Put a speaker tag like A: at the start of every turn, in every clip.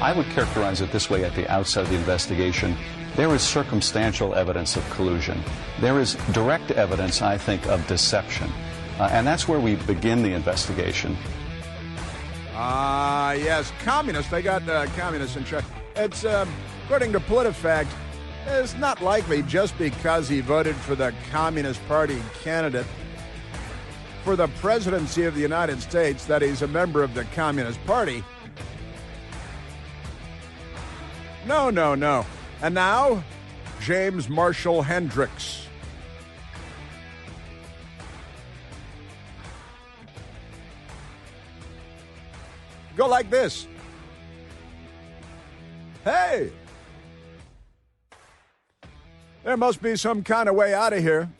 A: I would characterize it this way at the outset of the investigation. There is circumstantial evidence of collusion. There is direct evidence, I think, of deception. And that's where we begin the investigation.
B: Yes, communists. They got communists in charge. It's, according to PolitiFact, it's not likely just because he voted for the Communist Party candidate for the presidency of the United States that he's a member of the Communist Party. No. And now, James Marshall Hendricks. Go like this. Hey! There must be some kind of way out of here,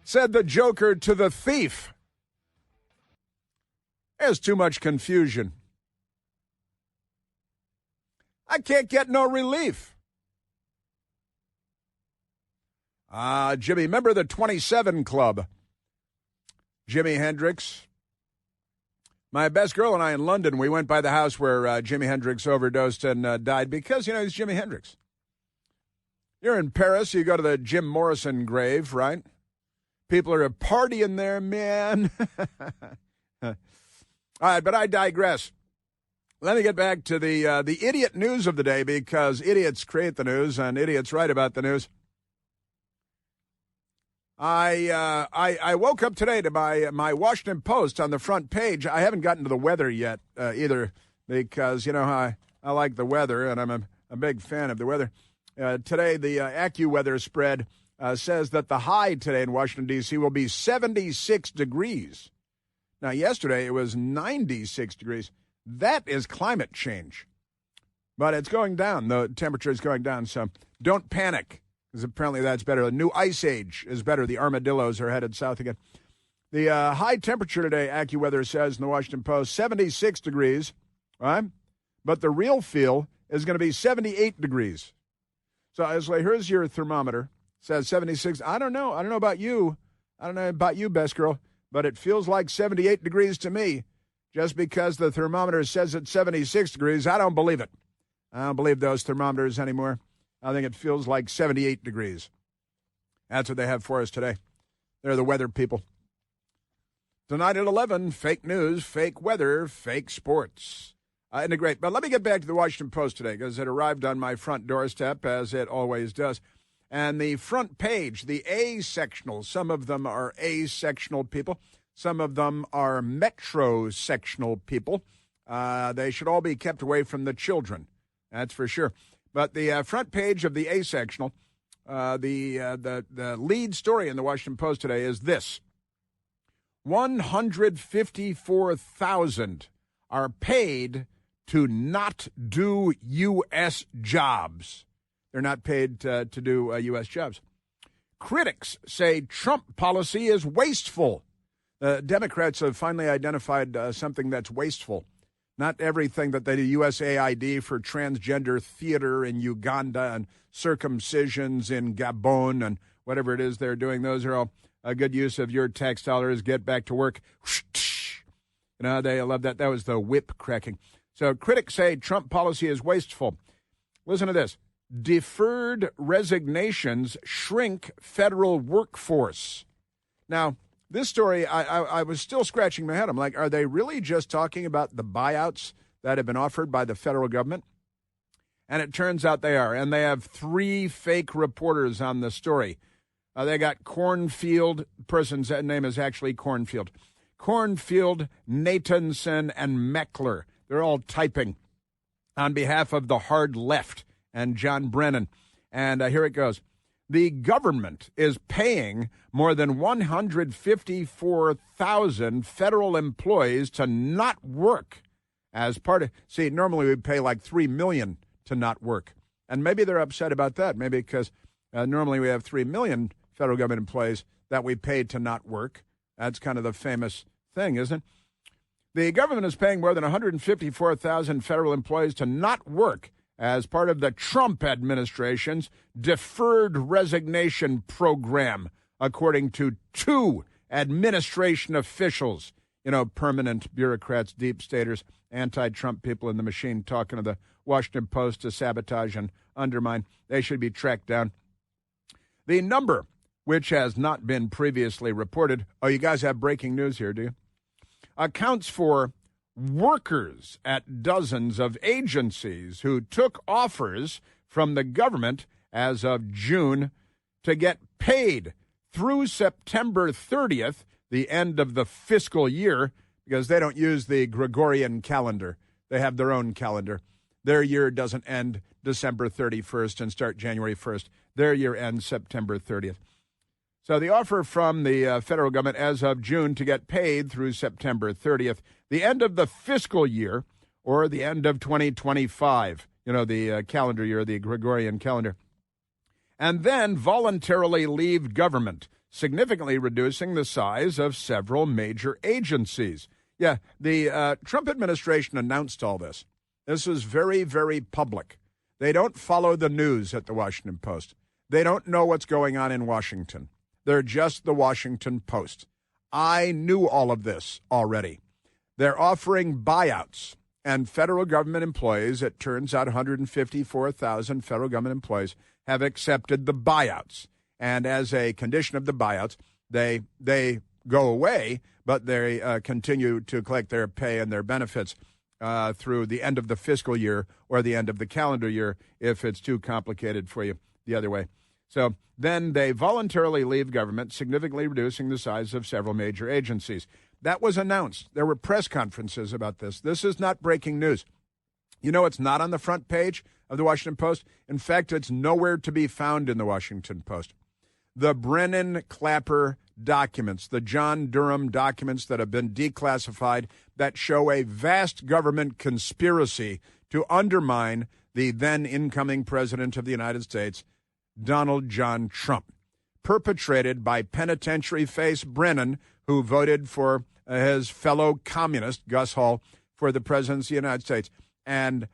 B: said the Joker to the thief. There's too much confusion. I can't get no relief. Jimmy, remember the 27 Club? Jimi Hendrix. My best girl and I in London, we went by the house where Jimi Hendrix overdosed and died because, he's Jimi Hendrix. You're in Paris, you go to the Jim Morrison grave, right? People are partying there, man. All right, but I digress. Let me get back to the idiot news of the day, because idiots create the news and idiots write about the news. I woke up today to my Washington Post on the front page. I haven't gotten to the weather yet either, because I like the weather and I'm a big fan of the weather. Today, the AccuWeather spread says that the high today in Washington, D.C. will be 76 degrees. Now, yesterday it was 96 degrees. That is climate change. But it's going down. The temperature is going down, so don't panic, because apparently that's better. The new ice age is better. The armadillos are headed south again. The high temperature today, AccuWeather says in the Washington Post, 76 degrees, right? But the real feel is going to be 78 degrees. So I was like, here's your thermometer. It says 76. I don't know. I don't know about you. I don't know about you, best girl, but it feels like 78 degrees to me. Just because the thermometer says it's 76 degrees, I don't believe it. I don't believe those thermometers anymore. I think it feels like 78 degrees. That's what they have for us today. They're the weather people. Tonight at 11, fake news, fake weather, fake sports. Isn't it great? But let me get back to the Washington Post today, because it arrived on my front doorstep, as it always does. And the front page, the A-sectional, some of them are A-sectional people. Some of them are metrosectional people. They should all be kept away from the children. That's for sure. But the front page of the A-sectional, the lead story in the Washington Post today is this. 154,000 are paid to not do U.S. jobs. They're not paid to do U.S. jobs. Critics say Trump policy is wasteful. Democrats have finally identified something that's wasteful. Not everything that they do, USAID for transgender theater in Uganda and circumcisions in Gabon and whatever it is they're doing. Those are all a good use of your tax dollars. Get back to work. They love that. That was the whip cracking. So critics say Trump policy is wasteful. Listen to this. Deferred resignations shrink federal workforce. Now, this story, I was still scratching my head. I'm like, are they really just talking about the buyouts that have been offered by the federal government? And it turns out they are. And they have 3 fake reporters on the story. They got Cornfield, person's name is actually Cornfield. Cornfield, Nathanson, and Meckler. They're all typing on behalf of the hard left and John Brennan. And here it goes. The government is paying more than 154,000 federal employees to not work as part of, see, normally we pay like $3 million to not work. And maybe they're upset about that. Maybe because normally we have 3 million federal government employees that we pay to not work. That's kind of the famous thing, isn't it? The government is paying more than 154,000 federal employees to not work as part of the Trump administration's deferred resignation program, according to 2 administration officials permanent bureaucrats, deep staters, anti-Trump people in the machine talking to the Washington Post to sabotage and undermine. They should be tracked down. The number, which has not been previously reported, oh, you guys have breaking news here, do you? Accounts for workers at dozens of agencies who took offers from the government as of June to get paid through September 30th, the end of the fiscal year, because they don't use the Gregorian calendar. They have their own calendar. Their year doesn't end December 31st and start January 1st. Their year ends September 30th. So the offer from the federal government as of June to get paid through September 30th, the end of the fiscal year, or the end of 2025, the calendar year, the Gregorian calendar, and then voluntarily leave government, significantly reducing the size of several major agencies. Yeah, the Trump administration announced all this. This was very, very public. They don't follow the news at the Washington Post. They don't know what's going on in Washington. They're just the Washington Post. I knew all of this already. They're offering buyouts, and federal government employees, it turns out 154,000 federal government employees have accepted the buyouts. And as a condition of the buyouts, they go away, but they continue to collect their pay and their benefits through the end of the fiscal year or the end of the calendar year if it's too complicated for you the other way. So then they voluntarily leave government, significantly reducing the size of several major agencies. That was announced. There were press conferences about this. This is not breaking news. It's not on the front page of the Washington Post. In fact, it's nowhere to be found in the Washington Post. The Brennan Clapper documents, the John Durham documents that have been declassified that show a vast government conspiracy to undermine the then incoming president of the United States, Donald John Trump, perpetrated by penitentiary face Brennan, who voted for his fellow communist, Gus Hall, for the presidency of the United States, and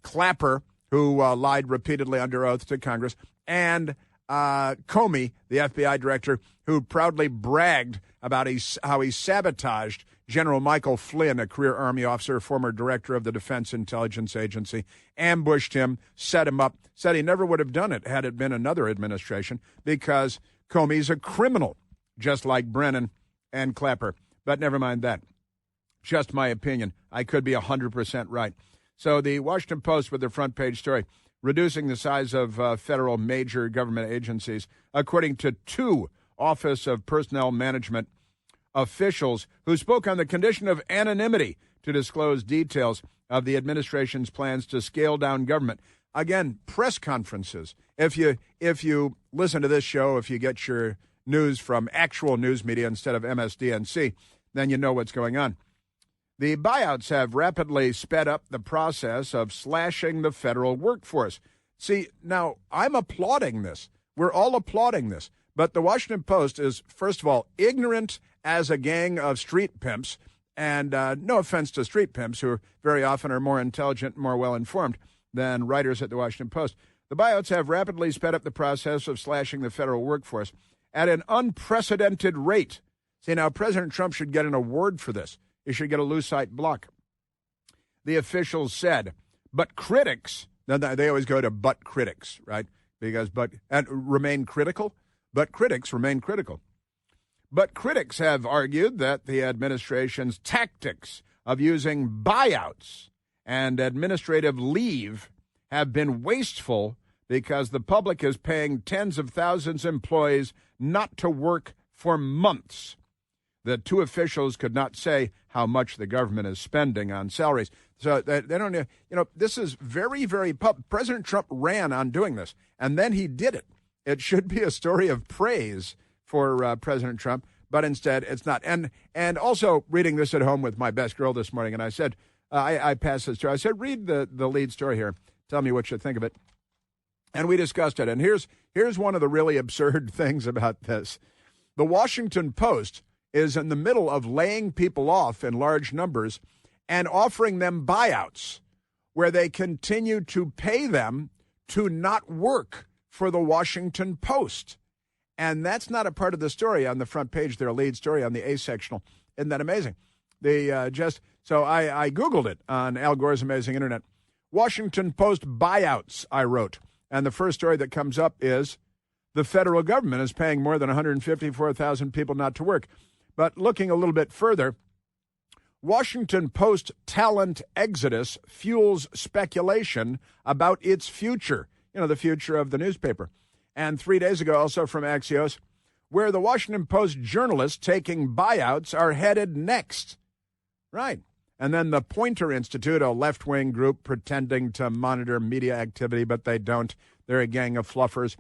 B: Clapper, who lied repeatedly under oath to Congress, and Comey, the FBI director, who proudly bragged about how he sabotaged General Michael Flynn, a career Army officer, former director of the Defense Intelligence Agency, ambushed him, set him up, said he never would have done it had it been another administration because Comey's a criminal, just like Brennan and Clapper. But never mind that. Just my opinion. I could be 100% right. So the Washington Post with their front page story, reducing the size of federal major government agencies, according to two Office of Personnel Management officials who spoke on the condition of anonymity to disclose details of the administration's plans to scale down government. Again, press conferences. If you listen to this show, if you get your news from actual news media instead of MSDNC, then you know what's going on. The buyouts have rapidly sped up the process of slashing the federal workforce. See, now, I'm applauding this. We're all applauding this. But the Washington Post is, first of all, ignorant as a gang of street pimps, and no offense to street pimps, who very often are more intelligent and more well-informed than writers at the Washington Post. The buyouts have rapidly sped up the process of slashing the federal workforce at an unprecedented rate. See, now, President Trump should get an award for this. He should get a Lucite block. The officials said, but critics, they always go to but critics, right? And remain critical, but critics remain critical. But critics have argued that the administration's tactics of using buyouts and administrative leave have been wasteful because the public is paying tens of thousands of employees not to work for months. The two officials could not say how much the government is spending on salaries. So they don't, this is very, very public. President Trump ran on doing this, and then he did it. It should be a story of praise for President Trump, but instead it's not. And also reading this at home with my best girl this morning, and I said, I passed this to her. I said, read the lead story here. Tell me what you think of it. And we discussed it. And here's one of the really absurd things about this. The Washington Post is in the middle of laying people off in large numbers and offering them buyouts where they continue to pay them to not work for the Washington Post. And that's not a part of the story on the front page, their lead story on the A sectional. Isn't that amazing? So I Googled it on Al Gore's amazing internet. Washington Post buyouts, I wrote. And the first story that comes up is the federal government is paying more than 154,000 people not to work. But looking a little bit further, Washington Post talent exodus fuels speculation about its future, the future of the newspaper. And 3 days ago, also from Axios, where the Washington Post journalists taking buyouts are headed next. Right. And then the Poynter Institute, a left-wing group pretending to monitor media activity, but they don't. They're a gang of fluffers.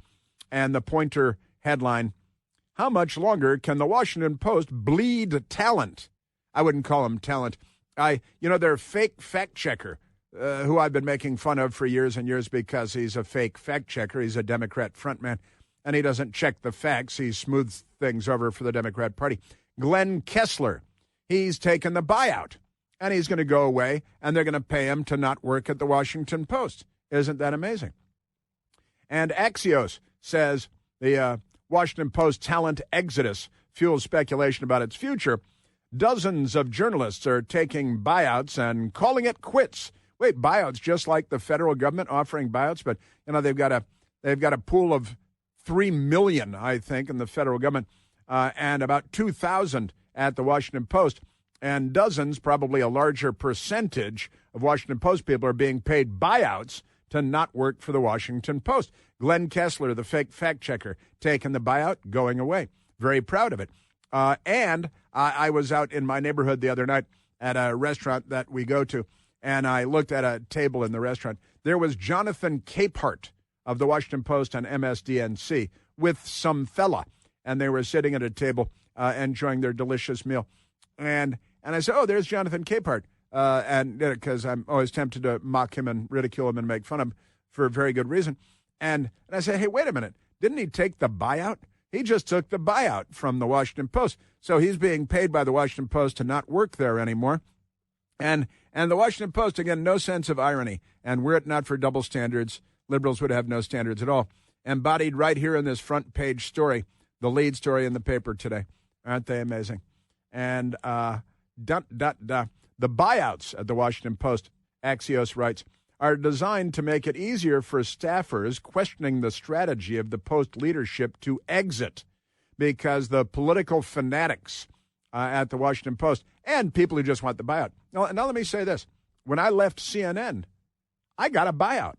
B: And the Poynter headline, how much longer can the Washington Post bleed talent? I wouldn't call him talent. They're fake fact checker, who I've been making fun of for years and years because he's a fake fact checker. He's a Democrat frontman, and he doesn't check the facts. He smooths things over for the Democrat Party. Glenn Kessler, he's taken the buyout, and he's going to go away, and they're going to pay him to not work at the Washington Post. Isn't that amazing? And Axios says the Washington Post talent exodus fuels speculation about its future. Dozens of journalists are taking buyouts and calling it quits. Wait, buyouts just like the federal government offering buyouts, but they've got a pool of 3 million, I think, in the federal government, and about 2,000 at the Washington Post, and dozens, probably a larger percentage of Washington Post people are being paid buyouts to not work for the Washington Post. Glenn Kessler, the fake fact checker, taking the buyout, going away. Very proud of it. And I was out in my neighborhood the other night at a restaurant that we go to, and I looked at a table in the restaurant. There was Jonathan Capehart of the Washington Post and MSDNC with some fella, and they were sitting at a table enjoying their delicious meal. And I said, oh, there's Jonathan Capehart, and because I'm always tempted to mock him and ridicule him and make fun of him for a very good reason. And I said, hey, wait a minute. Didn't he take the buyout? He just took the buyout from the Washington Post. So he's being paid by the Washington Post to not work there anymore. And the Washington Post, again, no sense of irony. And were it not for double standards, liberals would have no standards at all. Embodied right here in this front page story, the lead story in the paper today. Aren't they amazing? And the buyouts at the Washington Post, Axios writes, are designed to make it easier for staffers questioning the strategy of the Post leadership to exit, because the political fanatics at the Washington Post and people who just want the buyout. Now let me say this. When I left CNN, I got a buyout.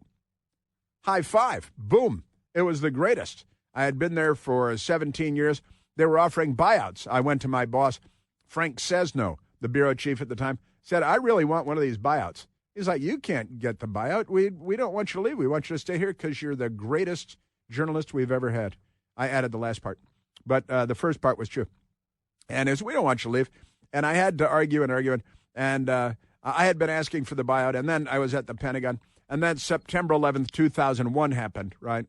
B: High five. Boom. It was the greatest. I had been there for 17 years. They were offering buyouts. I went to my boss, Frank Sesno, the bureau chief at the time, said, I really want one of these buyouts. He's like, you can't get the buyout. We don't want you to leave. We want you to stay here because you're the greatest journalist we've ever had. I added the last part, but the first part was true. And we don't want you to leave. And I had to argue, and I had been asking for the buyout, and then I was at the Pentagon, and then September 11th, 2001 happened, right?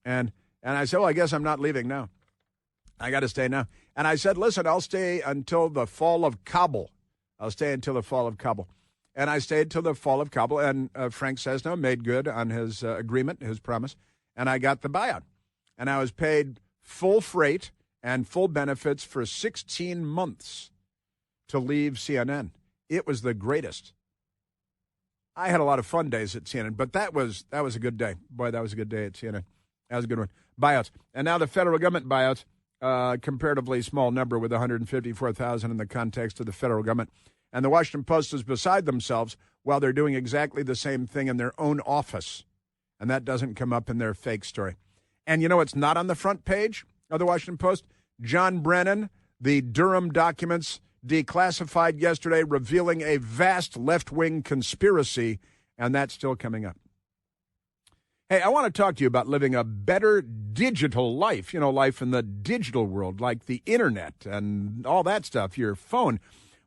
B: And I said, well, I guess I'm not leaving now. I got to stay now. And I said, listen, I'll stay until the fall of Kabul. And I stayed till the fall of Kabul, and Frank Sesno made good on his agreement, his promise, and I got the buyout. And I was paid full freight and full benefits for 16 months to leave CNN. It was the greatest. I had a lot of fun days at CNN, but that was a good day. Boy, that was a good day at CNN. That was a good one. Buyouts. And now the federal government buyouts, comparatively small number with 154,000 in the context of the federal government. And the Washington Post is beside themselves while they're doing exactly the same thing in their own office. And that doesn't come up in their fake story. And you know what's not on the front page of the Washington Post? John Brennan, the Durham documents declassified yesterday, revealing a vast left-wing conspiracy, and that's still coming up. Hey, I want to talk to you about living a better digital life, life in the digital world, like the internet and all that stuff, your phone,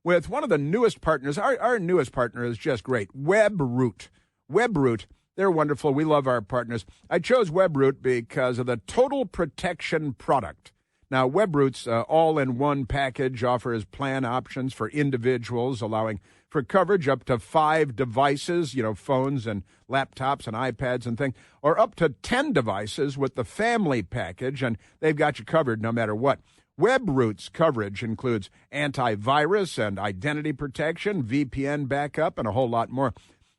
B: with one of the newest partners. Our newest partner is just great, WebRoot. WebRoot, they're wonderful. We love our partners. I chose WebRoot because of the Total Protection product. Now, WebRoot's all-in-one package offers plan options for individuals, allowing for coverage up to 5 devices, phones and laptops and iPads and things, or up to 10 devices with the family package, and they've got you covered no matter what. WebRoot's coverage includes antivirus and identity protection, VPN backup, and a whole lot more.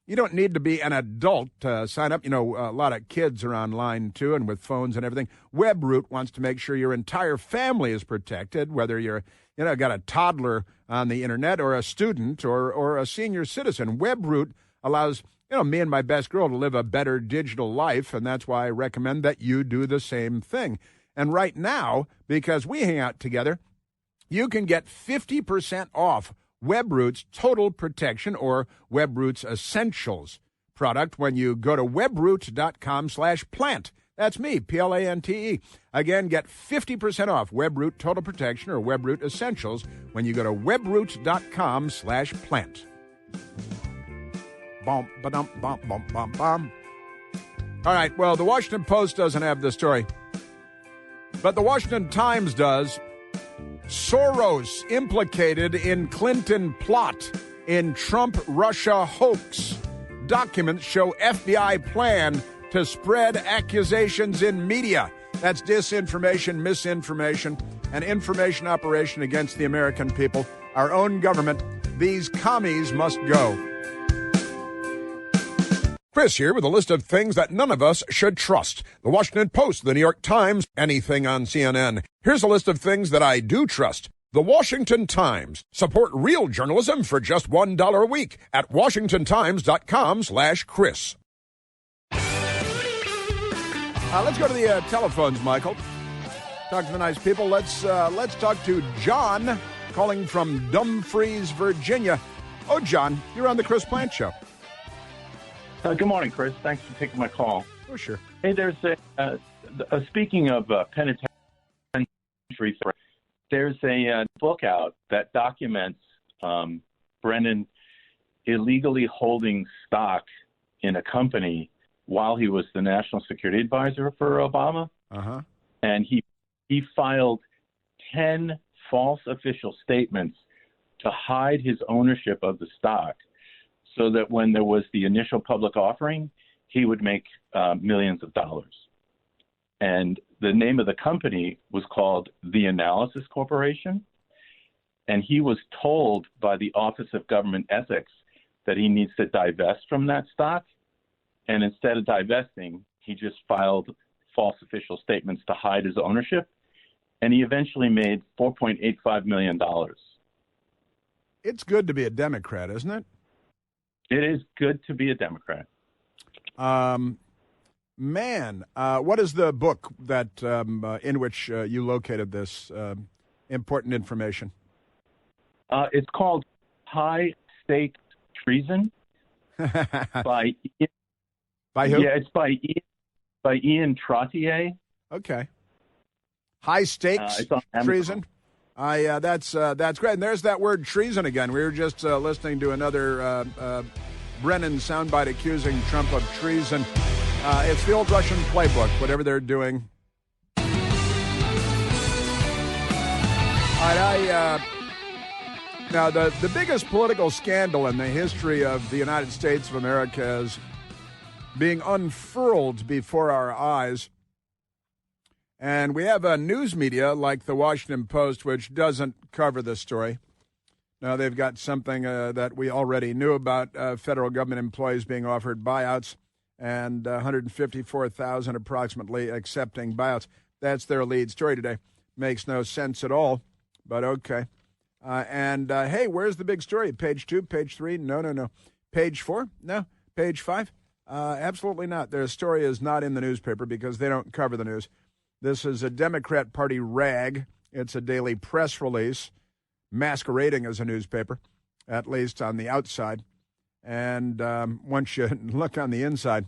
B: You don't need to be an adult to sign up. You know, a lot of kids are online, too, and with phones and everything. WebRoot wants to make sure your entire family is protected, whether you're, got a toddler on the internet or a student or a senior citizen. WebRoot allows, me and my best girl to live a better digital life, and that's why I recommend that you do the same thing. And right now, because we hang out together, you can get 50% off WebRoot's Total Protection or WebRoot's Essentials product when you go to webroot.com/plant. That's me, Plante. Again, get 50% off WebRoot Total Protection or WebRoot Essentials when you go to webroot.com/plant. Bum, ba-dum, bum, bum, bum, bum. All right, well, the Washington Post doesn't have the story, but the Washington Times does. Soros implicated in Clinton plot in Trump-Russia hoax. Documents show FBI plan to spread accusations in media. That's disinformation, misinformation, an information operation against the American people, our own government. These commies must go. Chris here with a list of things that none of us should trust. The Washington Post, the New York Times, anything on CNN. Here's a list of things that I do trust. The Washington Times. Support real journalism for just $1 a week at washingtontimes.com/Chris. Let's go to the telephones, Michael. Talk to the nice people. Let's talk to John calling from Dumfries, Virginia. Oh, John, you're on the Chris Plant Show.
C: Good morning, Chris. Thanks for taking my call.
B: Oh, sure.
C: Hey, there's speaking of penitentiary, there's a book out that documents Brennan illegally holding stock in a company while he was the national security advisor for Obama.
B: Uh-huh.
C: And he filed 10 false official statements to hide his ownership of the stock, so that when there was the initial public offering, he would make millions of dollars. And the name of the company was called The Analysis Corporation. And he was told by the Office of Government Ethics that he needs to divest from that stock. And instead of divesting, he just filed false official statements to hide his ownership. And he eventually made $4.85 million.
B: It's good to be a Democrat, isn't it?
C: It is good to be a Democrat.
B: What is the book that in which you located this important information?
C: It's called High Stakes Treason by who? Yeah, it's by Ian Trottier.
B: Okay. High Stakes Treason. That's great. And there's that word treason again. We were just listening to another Brennan soundbite accusing Trump of treason. It's the old Russian playbook, whatever they're doing. All right, now the biggest political scandal in the history of the United States of America is being unfurled before our eyes. And we have a news media like the Washington Post, which doesn't cover this story. Now, they've got something that we already knew about, federal government employees being offered buyouts and 154,000 approximately accepting buyouts. That's their lead story today. Makes no sense at all, but okay. Hey, where's the big story? Page 2, page 3? No. Page 4? No. Page 5? Absolutely not. Their story is not in the newspaper because they don't cover the news. This is a Democrat Party rag. It's a daily press release masquerading as a newspaper, at least on the outside. And once you look on the inside,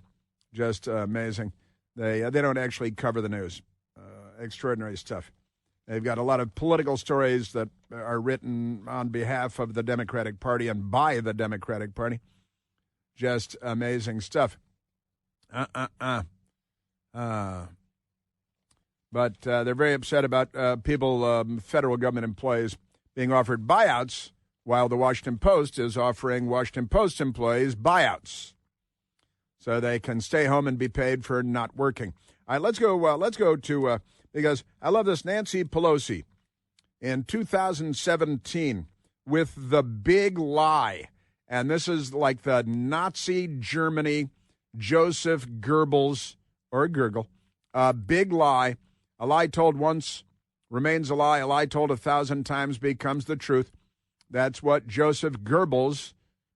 B: just amazing. They don't actually cover the news. Extraordinary stuff. They've got a lot of political stories that are written on behalf of the Democratic Party and by the Democratic Party. Just amazing stuff. But they're very upset about people, federal government employees, being offered buyouts, while the Washington Post is offering Washington Post employees buyouts, so they can stay home and be paid for not working. All right, let's go to because I love this. Nancy Pelosi in 2017 with the big lie. And this is like the Nazi Germany, Joseph Goebbels, or Goergel, big lie. A lie told once remains a lie told 1,000 times becomes the truth. That's what Joseph Goebbels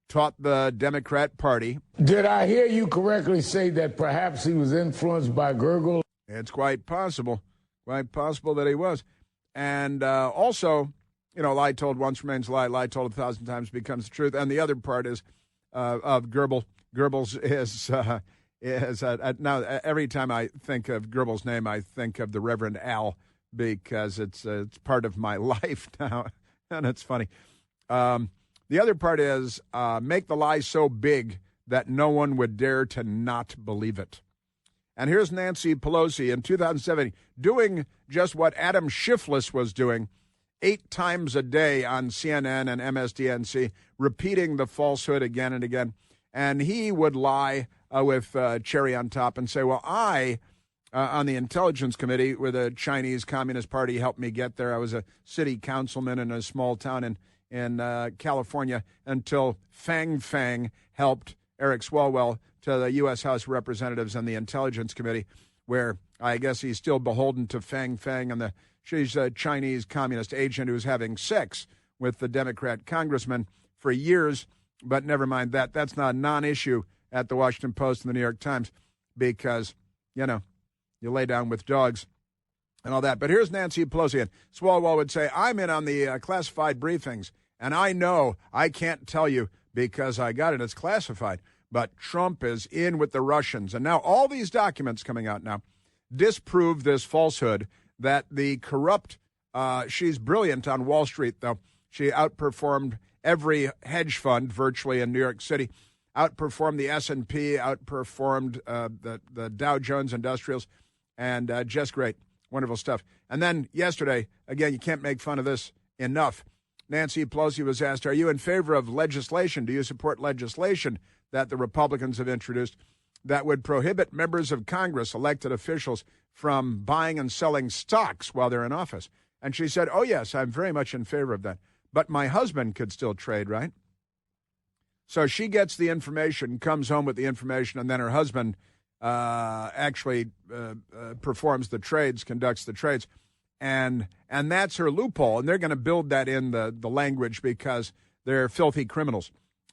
B: taught the Democrat Party.
D: Did I hear you correctly say that perhaps he was influenced by Goergel?
B: It's quite possible that he was. And also, lie told once remains a lie told 1,000 times becomes the truth. And the other part is of Goebbels. Goebbels is now every time I think of Goebbels' name, I think of the Reverend Al, because it's part of my life now, and it's funny. The other part is make the lie so big that no one would dare to not believe it. And here's Nancy Pelosi in 2007 doing just what Adam Schiff was doing 8 times a day on CNN and MSDNC, repeating the falsehood again and again. And he would lie with cherry on top and say, well, I, on the Intelligence Committee with the Chinese Communist Party, helped me get there. I was a city councilman in a small town in California until Fang helped Eric Swalwell to the U.S. House of Representatives and the Intelligence Committee, where I guess he's still beholden to Fang, and she's a Chinese communist agent who's having sex with the Democrat congressman for years. But never mind that. That's not a non-issue at the Washington Post and the New York Times because, you lay down with dogs and all that. But here's Nancy Pelosi. And Swalwell would say, I'm in on the classified briefings, and I know I can't tell you because I got it. It's classified. But Trump is in with the Russians. And now all these documents coming out now disprove this falsehood that the corrupt, she's brilliant on Wall Street, though. She outperformed every hedge fund virtually in New York City, outperformed the S&P, outperformed the Dow Jones Industrials, and just great. Wonderful stuff. And then yesterday, again, you can't make fun of this enough. Nancy Pelosi was asked, are you in favor of legislation? Do you support legislation that the Republicans have introduced that would prohibit members of Congress, elected officials, from buying and selling stocks while they're in office? And she said, oh, yes, I'm very much in favor of that. But my husband could still trade, right? So she gets the information, comes home with the information, and then her husband actually performs the trades, conducts the trades. And that's her loophole. And they're going to build that in the language because they're filthy criminals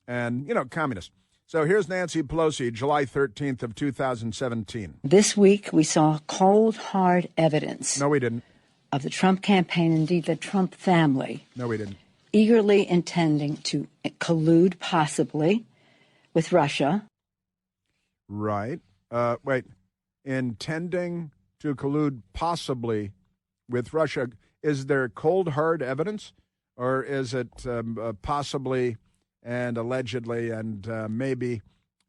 B: and, communists. So here's Nancy Pelosi, July 13th of 2017.
E: This week we saw cold, hard evidence.
B: No, we didn't.
E: Of the Trump campaign, indeed the Trump family.
B: No, we didn't.
E: Eagerly intending to collude possibly with Russia.
B: Right. Wait. Intending to collude possibly with Russia. Is there cold, hard evidence? Or is it possibly and allegedly and maybe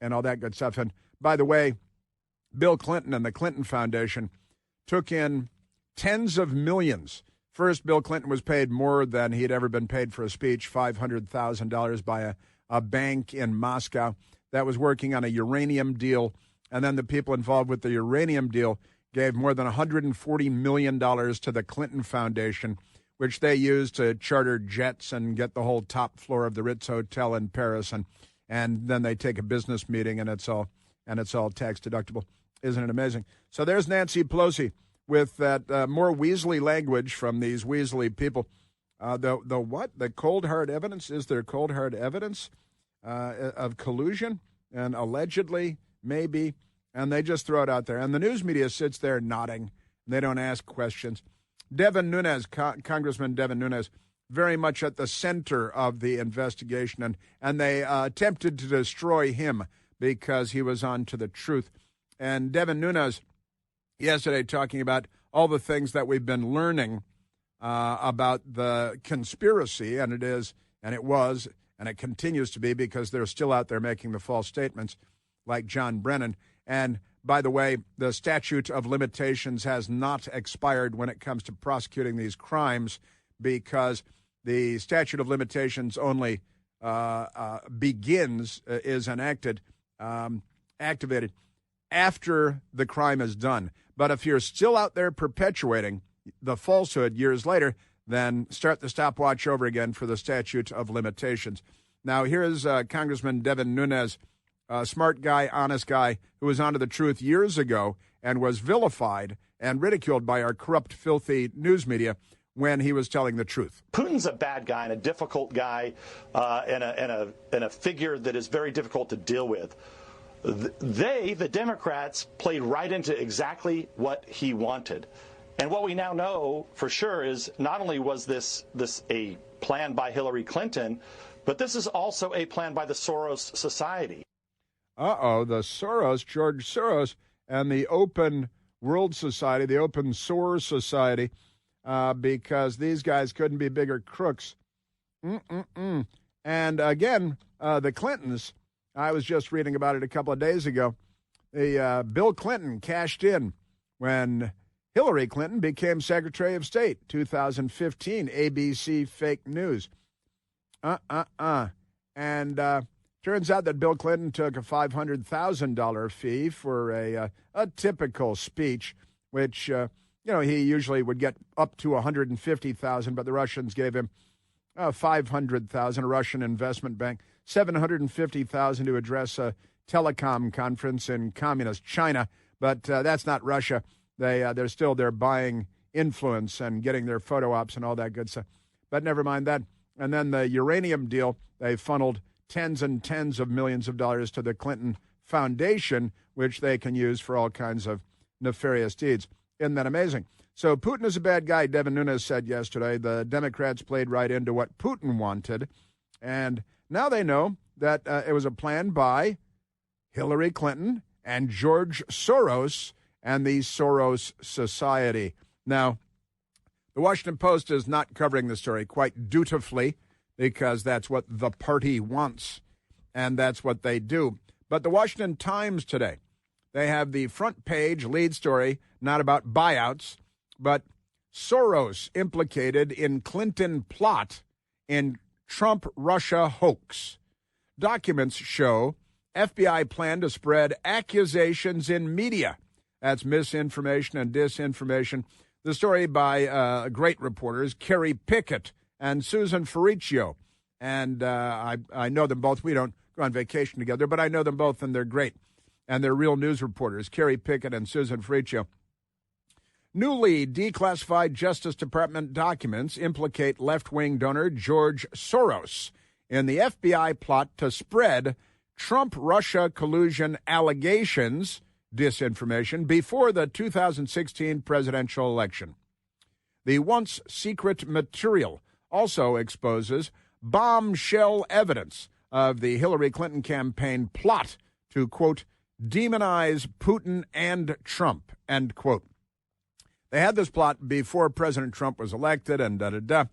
B: and all that good stuff? And by the way, Bill Clinton and the Clinton Foundation took in tens of millions. First, Bill Clinton was paid more than he'd ever been paid for a speech, $500,000 by a bank in Moscow that was working on a uranium deal. And then the people involved with the uranium deal gave more than $140 million to the Clinton Foundation, which they used to charter jets and get the whole top floor of the Ritz Hotel in Paris. And then they take a business meeting, and it's all tax deductible. Isn't it amazing? So there's Nancy Pelosi with that more Weasley language from these Weasley people. The what? The cold, hard evidence? Is there cold, hard evidence of collusion? And allegedly, maybe. And they just throw it out there. And the news media sits there nodding. They don't ask questions. Devin Nunes, Congressman Devin Nunes, very much at the center of the investigation. And they attempted to destroy him because he was on to the truth. And Devin Nunes yesterday talking about all the things that we've been learning about the conspiracy, and it was, and it continues to be because they're still out there making the false statements like John Brennan. And by the way, the statute of limitations has not expired when it comes to prosecuting these crimes because the statute of limitations only is activated after the crime is done. But if you're still out there perpetuating the falsehood years later, then start the stopwatch over again for the statute of limitations. Now, here's Congressman Devin Nunes, a smart guy, honest guy, who was onto the truth years ago and was vilified and ridiculed by our corrupt, filthy news media when he was telling the truth.
F: Putin's a bad guy and a difficult guy and a figure that is very difficult to deal with. The Democrats, played right into exactly what he wanted. And what we now know for sure is not only was this a plan by Hillary Clinton, but this is also a plan by the Soros Society.
B: The Soros, George Soros, and the Open World Society, the Open Soros Society, because these guys couldn't be bigger crooks. And again, the Clintons, I was just reading about it a couple of days ago. Bill Clinton cashed in when Hillary Clinton became Secretary of State, 2015, ABC fake news. And turns out that Bill Clinton took a $500,000 fee for a typical speech, which, he usually would get up to $150,000, but the Russians gave him $500,000, a Russian investment bank, $750,000 to address a telecom conference in communist China. But that's not Russia. They're still there buying influence and getting their photo ops and all that good stuff. But never mind that. And then the uranium deal, they funneled tens and tens of millions of dollars to the Clinton Foundation, which they can use for all kinds of nefarious deeds. Isn't that amazing? So Putin is a bad guy, Devin Nunes said yesterday. The Democrats played right into what Putin wanted. And now they know that it was a plan by Hillary Clinton and George Soros and the Soros Society. Now, the Washington Post is not covering the story quite dutifully because that's what the party wants, and that's what they do. But the Washington Times today, they have the front page lead story, not about buyouts, but Soros implicated in Clinton plot in Trump-Russia hoax. Documents show FBI plan to spread accusations in media. That's misinformation and disinformation. The story by great reporters, Kerry Pickett and Susan Ferriccio. And I know them both. We don't go on vacation together, but I know them both, and they're great. And they're real news reporters, Kerry Pickett and Susan Ferriccio. Newly declassified Justice Department documents implicate left-wing donor George Soros in the FBI plot to spread Trump-Russia collusion allegations, disinformation, before the 2016 presidential election. The once secret material also exposes bombshell evidence of the Hillary Clinton campaign plot to, quote, demonize Putin and Trump, end quote. They had this plot before President Trump was elected and da-da-da.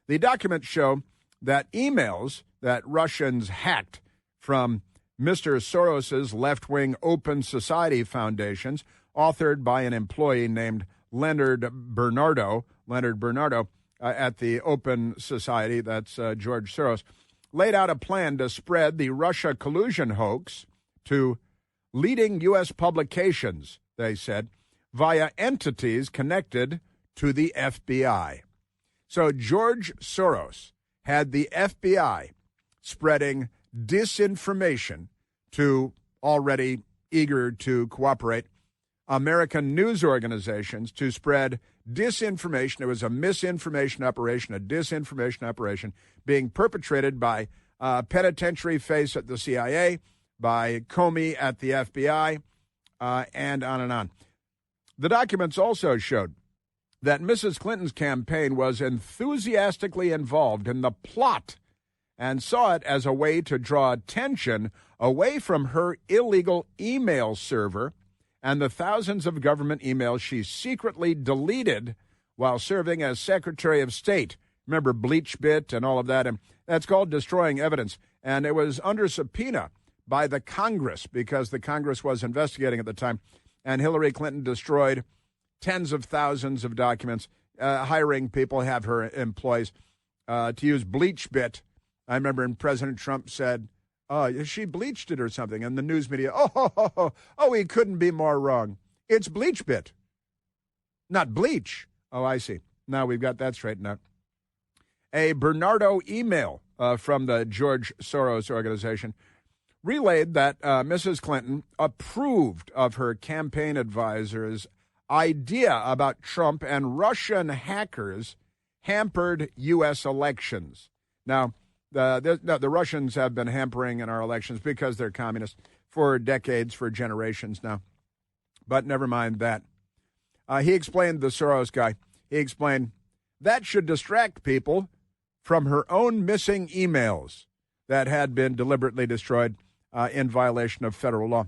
B: The documents show that emails that Russians hacked from Mr. Soros's left-wing Open Society foundations, authored by an employee named Leonard Bernardo at the Open Society, that's George Soros, laid out a plan to spread the Russia collusion hoax to leading U.S. publications, they said, via entities connected to the FBI. So George Soros had the FBI spreading disinformation to already eager to cooperate American news organizations to spread disinformation. It was a misinformation operation, a disinformation operation being perpetrated by penitentiary face at the CIA, by Comey at the FBI, and on and on. The documents also showed that Mrs. Clinton's campaign was enthusiastically involved in the plot and saw it as a way to draw attention away from her illegal email server and the thousands of government emails she secretly deleted while serving as Secretary of State. Remember BleachBit and all of that? And that's called destroying evidence. And it was under subpoena by the Congress because the Congress was investigating at the time. And Hillary Clinton destroyed tens of thousands of documents, hiring people, have her employees, to use BleachBit. I remember when President Trump said, she bleached it or something. And the news media, he couldn't be more wrong. It's BleachBit, not bleach. Oh, I see. Now we've got that straightened out. A Bernardo email from the George Soros organization relayed that Mrs. Clinton approved of her campaign advisor's idea about Trump and Russian hackers hampered U.S. elections. Now, the Russians have been hampering in our elections because they're communists for decades, for generations now. But never mind that. He explained, the Soros guy, he explained, that should distract people from her own missing emails that had been deliberately destroyed in violation of federal law.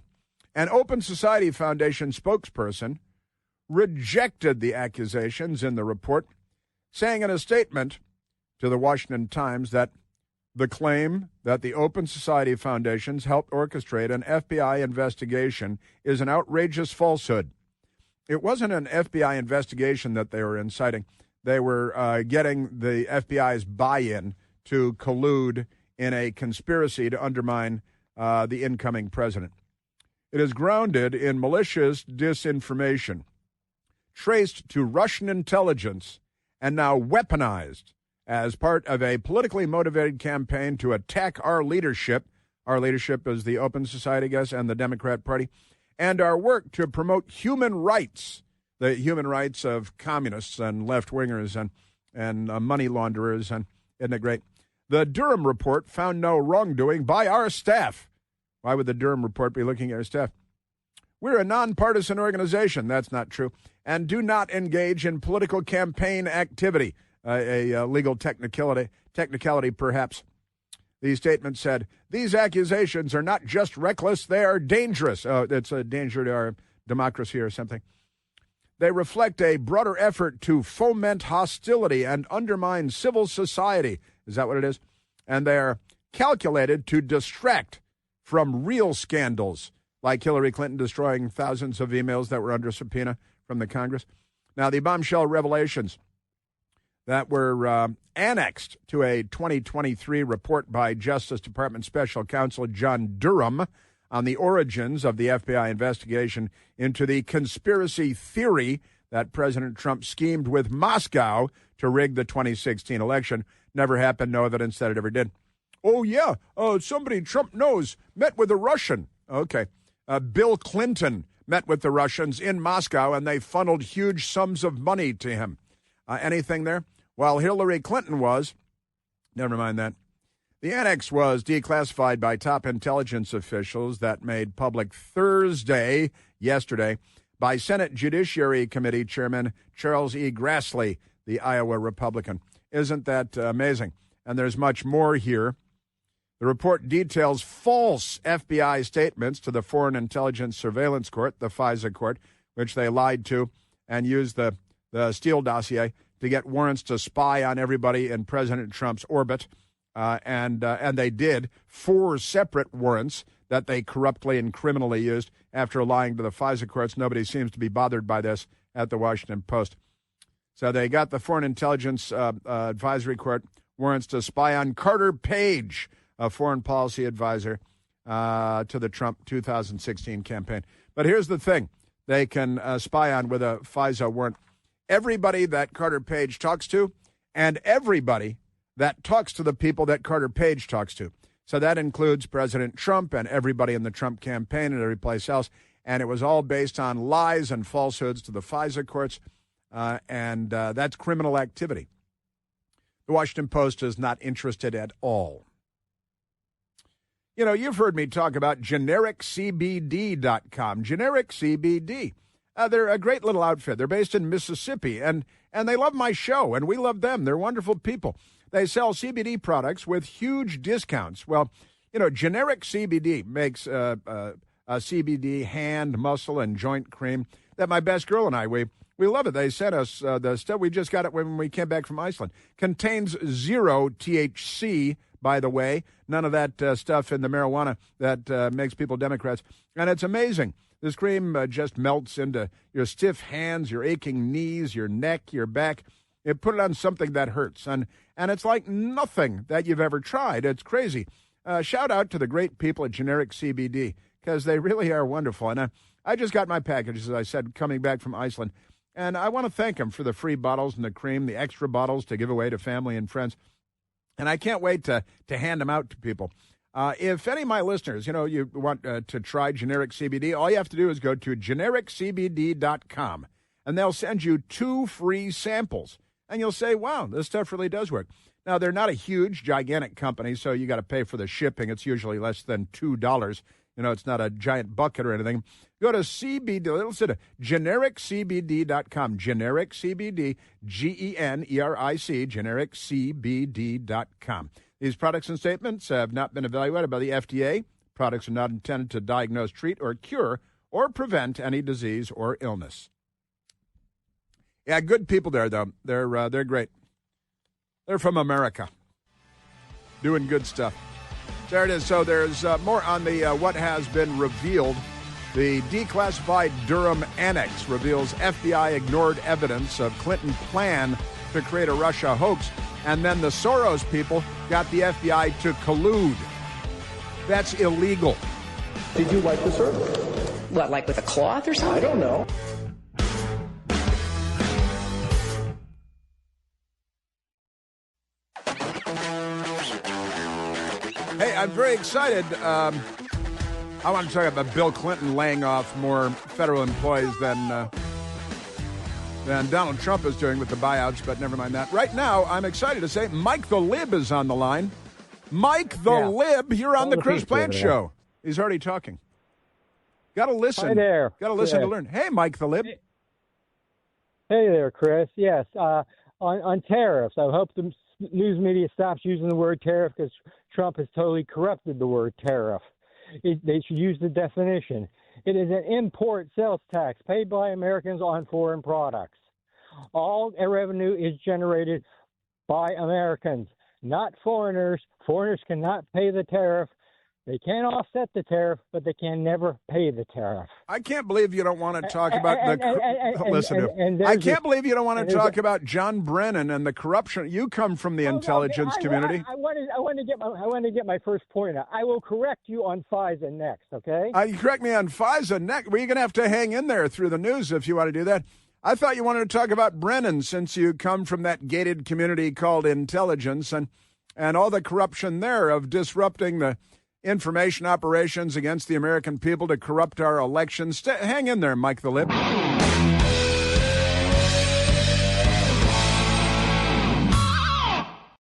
B: An Open Society Foundation spokesperson rejected the accusations in the report, saying in a statement to the Washington Times that the claim that the Open Society Foundations helped orchestrate an FBI investigation is an outrageous falsehood. It wasn't an FBI investigation that they were inciting. They were getting the FBI's buy-in to collude in a conspiracy to undermine the incoming president. It is grounded in malicious disinformation, traced to Russian intelligence, and now weaponized as part of a politically motivated campaign to attack our leadership. Our leadership is the Open Society, I guess, and the Democrat Party, and our work to promote human rights, the human rights of communists and left-wingers and money launderers. And isn't it great? The Durham report found no wrongdoing by our staff. Why would the Durham report be looking at our staff? We're a nonpartisan organization. That's not true. And do not engage in political campaign activity. A legal technicality, perhaps. The statement said, these accusations are not just reckless, they are dangerous. Oh, it's a danger to our democracy or something. They reflect a broader effort to foment hostility and undermine civil society. Is that what it is? And they're calculated to distract from real scandals, like Hillary Clinton destroying thousands of emails that were under subpoena from the Congress. Now, the bombshell revelations that were annexed to a 2023 report by Justice Department Special Counsel John Durham on the origins of the FBI investigation into the conspiracy theory that President Trump schemed with Moscow to rig the 2016 election. Never happened, no evidence that it ever did. Oh, yeah, somebody Trump knows met with a Russian. Okay. Bill Clinton met with the Russians in Moscow, and they funneled huge sums of money to him. Anything there? While Hillary Clinton was, never mind that. The annex was declassified by top intelligence officials that made public yesterday, by Senate Judiciary Committee Chairman Charles E. Grassley, the Iowa Republican. Isn't that amazing? And there's much more here. The report details false FBI statements to the Foreign Intelligence Surveillance Court, the FISA court, which they lied to and used the Steele dossier to get warrants to spy on everybody in President Trump's orbit. And they did 4 separate warrants that they corruptly and criminally used after lying to the FISA courts. Nobody seems to be bothered by this at the Washington Post. So they got the Foreign Intelligence Advisory Court warrants to spy on Carter Page, a foreign policy advisor to the Trump 2016 campaign. But here's the thing. They can spy on with a FISA warrant everybody that Carter Page talks to and everybody that talks to the people that Carter Page talks to. So that includes President Trump and everybody in the Trump campaign and every place else. And it was all based on lies and falsehoods to the FISA courts. And that's criminal activity. The Washington Post is not interested at all. You know, you've heard me talk about GenericCBD.com. Generic CBD. They're a great little outfit. They're based in Mississippi, and they love my show, and we love them. They're wonderful people. They sell CBD products with huge discounts. Well, you know, Generic CBD makes a CBD hand, muscle, and joint cream that my best girl and I, we love it. They sent us the stuff. We just got it when we came back from Iceland. Contains 0 THC, by the way. None of that stuff in the marijuana that makes people Democrats. And it's amazing. This cream just melts into your stiff hands, your aching knees, your neck, your back. You put it on something that hurts. And it's like nothing that you've ever tried. It's crazy. Shout out to the great people at Generic CBD, because they really are wonderful. And I just got my package, as I said, coming back from Iceland. And I want to thank them for the free bottles and the cream, the extra bottles to give away to family and friends. And I can't wait to hand them out to people. If any of my listeners, you want to try generic CBD, all you have to do is go to genericcbd.com, and they'll send you 2 free samples. And you'll say, wow, this stuff really does work. Now, they're not a huge, gigantic company, so you got to pay for the shipping. It's usually less than $2. It's not a giant bucket or anything. Go to listen to genericcbd.com. Generic CBD, GENERIC, genericcbd.com. These products and statements have not been evaluated by the FDA. Products are not intended to diagnose, treat, or cure, or prevent any disease or illness. Yeah, good people there, though. They're great. They're from America, doing good stuff. There it is. So there's more on the what has been revealed. The Declassified Durham Annex reveals FBI ignored evidence of Clinton plan to create a Russia hoax. And then the Soros people got the FBI to collude. That's illegal.
G: Did you wipe the server?
H: What, like with a cloth or something?
G: I don't know.
B: Hey, I'm very excited. I want to talk about Bill Clinton laying off more federal employees than Donald Trump is doing with the buyouts, but never mind that. Right now, I'm excited to say Mike the Lib is on the line. Mike the Lib, you're on the Chris Plante Show. He's already talking. Got to listen.
I: Hi there.
B: Got to listen to learn. Hey, Mike the Lib.
I: Hey there, Chris. Yes, on tariffs, I hope the news media stops using the word tariff because Trump has totally corrupted the word tariff. They should use the definition. It is an import sales tax paid by Americans on foreign products. All revenue is generated by Americans, not foreigners. Foreigners cannot pay the tariff. They can offset the tariff, but they can never pay the tariff.
B: I can't believe you don't want to talk about I can't believe you don't want to talk about John Brennan and the corruption. You come from the intelligence community.
I: I want to get my first point out. I will correct you on FISA next, okay?
B: You correct me on FISA next. Well, you're going to have to hang in there through the news if you want to do that. I thought you wanted to talk about Brennan since you come from that gated community called intelligence and all the corruption there of disrupting the information operations against the American people to corrupt our elections. Hang in there, Mike the Lib.